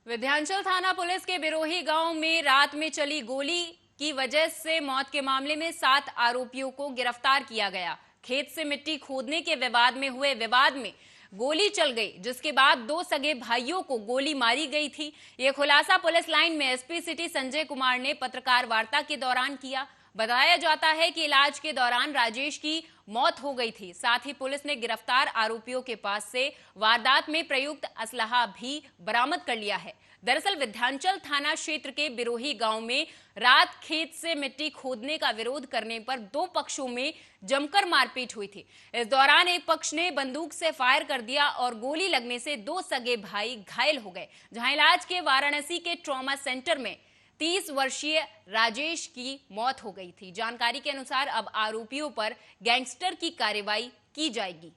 विंध्याचल थाना पुलिस के बिरोही गांव में रात में चली गोली की वजह से मौत के मामले में 7 आरोपियों को गिरफ्तार किया गया। खेत से मिट्टी खोदने के विवाद में हुए विवाद में गोली चल गई, जिसके बाद 2 सगे भाइयों को गोली मारी गई थी। यह खुलासा पुलिस लाइन में एसपी सिटी संजय कुमार ने पत्रकार वार्ता के दौरान किया। बताया जाता है कि इलाज के दौरान राजेश की मौत हो गई थी। साथ ही पुलिस ने गिरफ्तार आरोपियों के पास से वारदात में प्रयुक्त असलहा भी बरामद कर लिया है। दरअसल विंध्याचल थाना क्षेत्र के बिरोही गांव में रात खेत से मिट्टी खोदने का विरोध करने पर 2 पक्षों में जमकर मारपीट हुई थी। इस दौरान एक पक्ष ने बंदूक से फायर कर दिया और गोली लगने से 2 सगे भाई घायल हो गए। जहां इलाज के वाराणसी के ट्रॉमा सेंटर में 30 वर्षीय राजेश की मौत हो गई थी। जानकारी के अनुसार अब आरोपियों पर गैंगस्टर की कार्रवाई की जाएगी।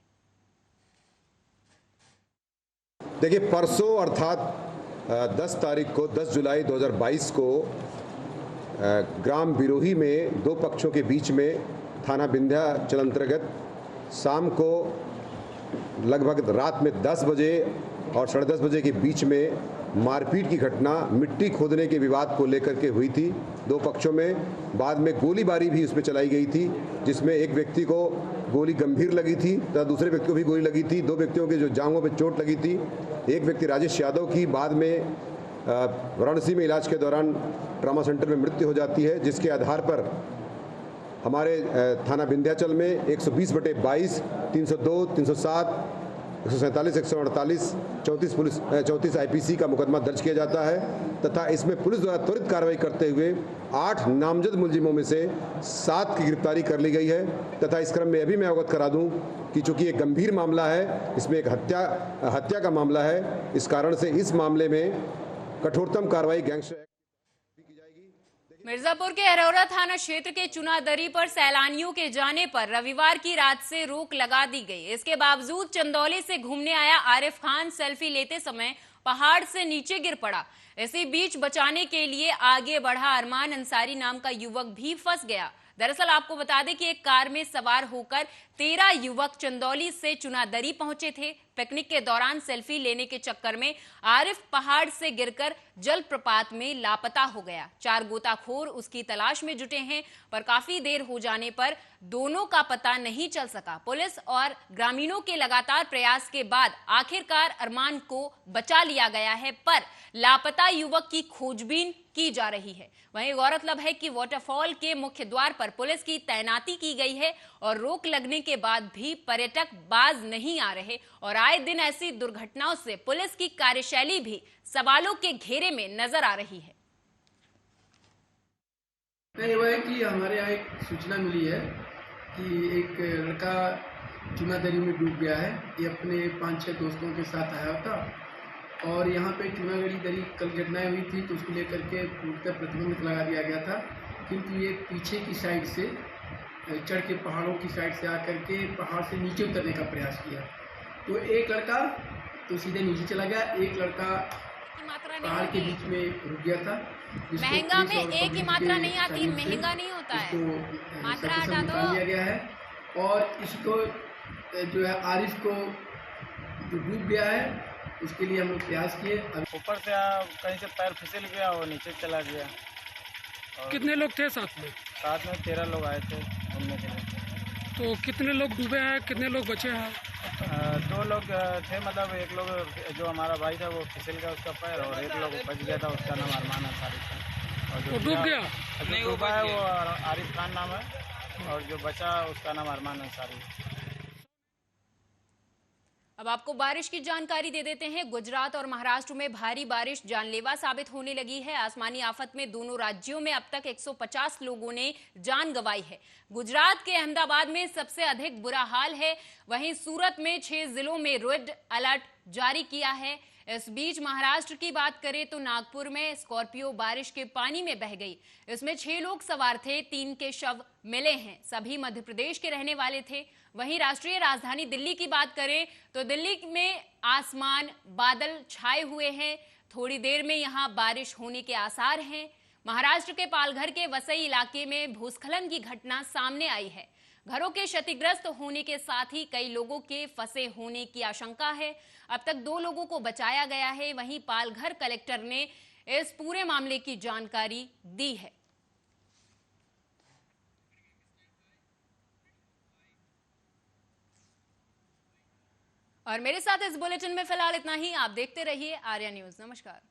देखिए, परसों अर्थात 10 जुलाई 2022 को ग्राम बिरोही में 2 पक्षों के बीच में थाना विंध्याचल अंतर्गत शाम को लगभग रात में 10 बजे और 10:30 बजे के बीच में मारपीट की घटना मिट्टी खोदने के विवाद को लेकर के हुई थी 2 पक्षों में। बाद में गोलीबारी भी उसमें चलाई गई थी, जिसमें एक व्यक्ति को गोली गंभीर लगी थी तथा दूसरे व्यक्ति को भी गोली लगी थी। 2 व्यक्तियों के जो जांघों पे चोट लगी थी। एक व्यक्ति राजेश यादव की बाद में वाराणसी में इलाज के दौरान ट्रॉमा सेंटर में मृत्यु हो जाती है, जिसके आधार पर हमारे थाना विंध्याचल में 120/22, 302, 307, 147, 148, 34 आईपीसी का मुकदमा दर्ज किया जाता है तथा इसमें पुलिस द्वारा त्वरित कार्रवाई करते हुए 8 नामजद मुलजिमों में से 7 की गिरफ्तारी कर ली गई है। तथा इस क्रम में अभी मैं अवगत करा दूं कि चूंकि एक गंभीर मामला है, इसमें एक हत्या का मामला है, इस कारण से इस मामले में कठोरतम कार्रवाई गैंगस्टर मिर्जापुर के अरोरा थाना क्षेत्र के चुनादरी पर सैलानियों के जाने पर रविवार की रात से रोक लगा दी गई। इसके बावजूद चंदौली से घूमने आया आरिफ खान सेल्फी लेते समय पहाड़ से नीचे गिर पड़ा। इसी बीच बचाने के लिए आगे बढ़ा अरमान अंसारी नाम का युवक भी फंस गया। दरअसल आपको बता दें कि एक कार में सवार होकर 13 युवक चंदौली से चुनादरी पहुंचे थे। पिकनिक के दौरान सेल्फी लेने के चक्कर में आरिफ पहाड़ से गिरकर जलप्रपात में लापता हो गया। 4 गोताखोर उसकी तलाश में जुटे हैं, पर काफी देर हो जाने पर दोनों का पता नहीं चल सका। पुलिस और ग्रामीणों के लगातार प्रयास के बाद आखिरकार अरमान को बचा लिया गया है, पर लापता युवक की खोजबीन की जा रही है। वहीं गौरतलब है कि वाटरफॉल के मुख्य द्वार पर पुलिस की तैनाती की गई है और रोक लगने के बाद भी पर्यटक बाज नहीं आ रहे और आए दिन ऐसी दुर्घटनाओं से पुलिस की कार्यशैली भी सवालों के घेरे में नजर आ रही है। ये हुआ है कि हमारे यहाँ एक सूचना मिली है कि एक लड़का चुनादरी में डूब गया है। ये अपने 5-6 दोस्तों के साथ आया था और यहाँ पे चुनागढ़ी दरी कल घटनाएं हुई थी तो उसको लेकर के पूर्णतः प्रतिबंध लगा दिया गया था, किंतु ये पीछे की साइड से चढ़ के पहाड़ों की साइड से आकर के पहाड़ से नीचे उतरने का प्रयास किया। तो एक लड़का तो सीधे नीचे चला गया, एक लड़का पहाड़ के बीच में रुक गया था। महंगा में एक ही मात्रा नहीं आती, महंगा नहीं होता है, मात्रा हटा दो। दिया गया है और इसको जो है आरिफ को जो डूब गया है उसके लिए हम लोग प्रयास किए। ऊपर से कहीं से पैर फिसल गया और नीचे चला गया। कितने लोग थे साथ में? साथ में 13 लोग आए थे घूमने के लिए। तो कितने लोग डूबे हैं, कितने लोग बचे हैं? 2 लोग थे, मतलब एक लोग जो हमारा भाई था वो फिसल गया उसका पैर, और एक लोग बच गया था, उसका नाम अरमान अंसारी था। और जो डूब गया नहीं डूबा है वो आरिफ खान नाम है और जो बचा उसका नाम अरमान अंसारी है। अब आपको बारिश की जानकारी दे देते हैं। गुजरात और महाराष्ट्र में भारी बारिश जानलेवा साबित होने लगी है। आसमानी आफत में दोनों राज्यों में अब तक 150 लोगों ने जान गंवाई है। गुजरात के अहमदाबाद में सबसे अधिक बुरा हाल है। वहीं सूरत में 6 जिलों में रेड अलर्ट जारी किया है। इस बीच महाराष्ट्र की बात करें तो नागपुर में स्कॉर्पियो बारिश के पानी में बह गई। इसमें 6 लोग सवार थे, 3 के शव मिले हैं, सभी मध्य प्रदेश के रहने वाले थे। वहीं राष्ट्रीय राजधानी दिल्ली की बात करें तो दिल्ली में आसमान बादल छाए हुए हैं, थोड़ी देर में यहां बारिश होने के आसार हैं। महाराष्ट्र के पालघर के वसई इलाके में भूस्खलन की घटना सामने आई है। घरों के क्षतिग्रस्त होने के साथ ही कई लोगों के फंसे होने की आशंका है। अब तक 2 लोगों को बचाया गया है। वहीं पालघर कलेक्टर ने इस पूरे मामले की जानकारी दी है। और मेरे साथ इस बुलेटिन में फिलहाल इतना ही। आप देखते रहिए आर्या न्यूज। नमस्कार।